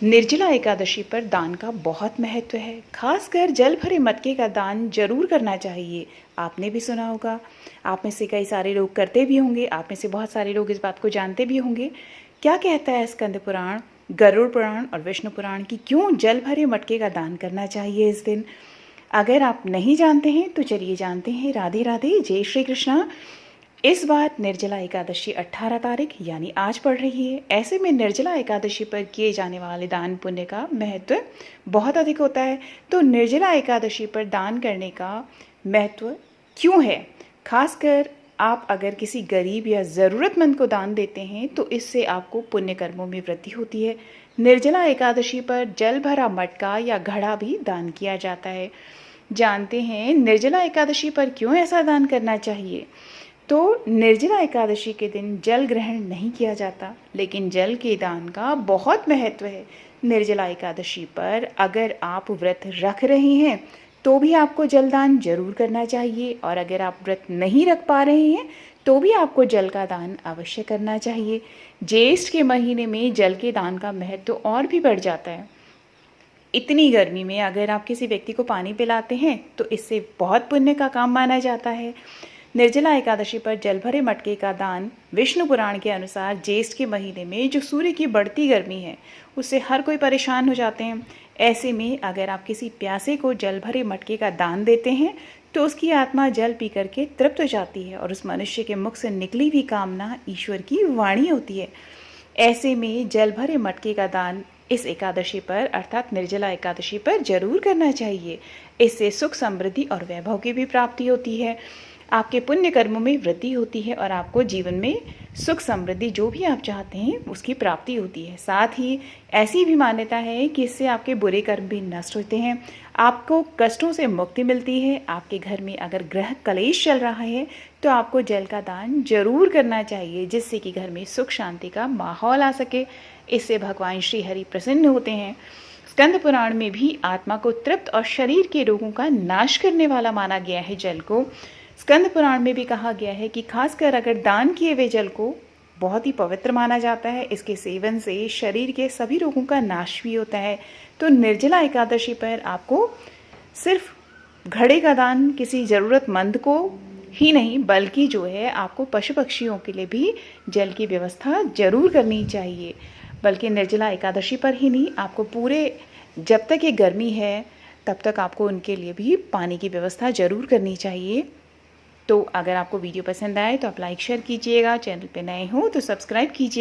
निर्जला एकादशी पर दान का बहुत महत्व है। खासकर जल भरे मटके का दान जरूर करना चाहिए। आपने भी सुना होगा, आप में से कई सारे लोग करते भी होंगे, आप में से बहुत सारे लोग इस बात को जानते भी होंगे। क्या कहता है स्कंद पुराण, गरुड़ पुराण और विष्णु पुराण की क्यों जल भरे मटके का दान करना चाहिए इस दिन? अगर आप नहीं जानते हैं तो चलिए जानते हैं। राधे राधे, जय श्री कृष्णा। इस बार निर्जला एकादशी 18 तारीख यानी आज पड़ रही है। ऐसे में निर्जला एकादशी पर किए जाने वाले दान पुण्य का महत्व बहुत अधिक होता है। तो निर्जला एकादशी पर दान करने का महत्व क्यों है? खासकर आप अगर किसी गरीब या ज़रूरतमंद को दान देते हैं तो इससे आपको पुण्य कर्मों में वृद्धि होती है। निर्जला एकादशी पर जल भरा मटका या घड़ा भी दान किया जाता है। जानते हैं निर्जला एकादशी पर क्यों ऐसा दान करना चाहिए? तो निर्जला एकादशी के दिन जल ग्रहण नहीं किया जाता, लेकिन जल के दान का बहुत महत्व है। निर्जला एकादशी पर अगर आप व्रत रख रहे हैं तो भी आपको जलदान जरूर करना चाहिए, और अगर आप व्रत नहीं रख पा रहे हैं तो भी आपको जल का दान अवश्य करना चाहिए। ज्येष्ठ के महीने में जल के दान का महत्व और भी बढ़ जाता है। इतनी गर्मी में अगर आप किसी व्यक्ति को पानी पिलाते हैं तो इससे बहुत पुण्य का काम माना जाता है। निर्जला एकादशी पर जल भरे मटके का दान विष्णु पुराण के अनुसार ज्येष्ठ के महीने में जो सूर्य की बढ़ती गर्मी है उससे हर कोई परेशान हो जाते हैं। ऐसे में अगर आप किसी प्यासे को जल भरे मटके का दान देते हैं तो उसकी आत्मा जल पी करके तृप्त हो जाती है और उस मनुष्य के मुख से निकली हुई कामना ईश्वर की वाणी होती है। ऐसे में जल भरे मटके का दान इस एकादशी पर अर्थात निर्जला एकादशी पर जरूर करना चाहिए। इससे सुख समृद्धि और वैभव की भी प्राप्ति होती है, आपके पुण्य कर्मों में वृद्धि होती है और आपको जीवन में सुख समृद्धि जो भी आप चाहते हैं उसकी प्राप्ति होती है। साथ ही ऐसी भी मान्यता है कि इससे आपके बुरे कर्म भी नष्ट होते हैं, आपको कष्टों से मुक्ति मिलती है। आपके घर में अगर ग्रह कलेश चल रहा है तो आपको जल का दान जरूर करना चाहिए, जिससे कि घर में सुख शांति का माहौल आ सके। इससे भगवान श्री हरि प्रसन्न होते हैं। स्कंद पुराण में भी आत्मा को तृप्त और शरीर के रोगों का नाश करने वाला माना गया है जल को। स्कंद पुराण में भी कहा गया है कि खासकर अगर दान किए हुए जल को बहुत ही पवित्र माना जाता है। इसके सेवन से शरीर के सभी रोगों का नाश भी होता है। तो निर्जला एकादशी पर आपको सिर्फ घड़े का दान किसी ज़रूरतमंद को ही नहीं, बल्कि जो है आपको पशु पक्षियों के लिए भी जल की व्यवस्था जरूर करनी चाहिए। बल्कि निर्जला एकादशी पर ही नहीं, आपको पूरे जब तक ये गर्मी है तब तक आपको उनके लिए भी पानी की व्यवस्था जरूर करनी चाहिए। तो अगर आपको वीडियो पसंद आए तो आप लाइक शेयर कीजिएगा, चैनल पे नए हो तो सब्सक्राइब कीजिए।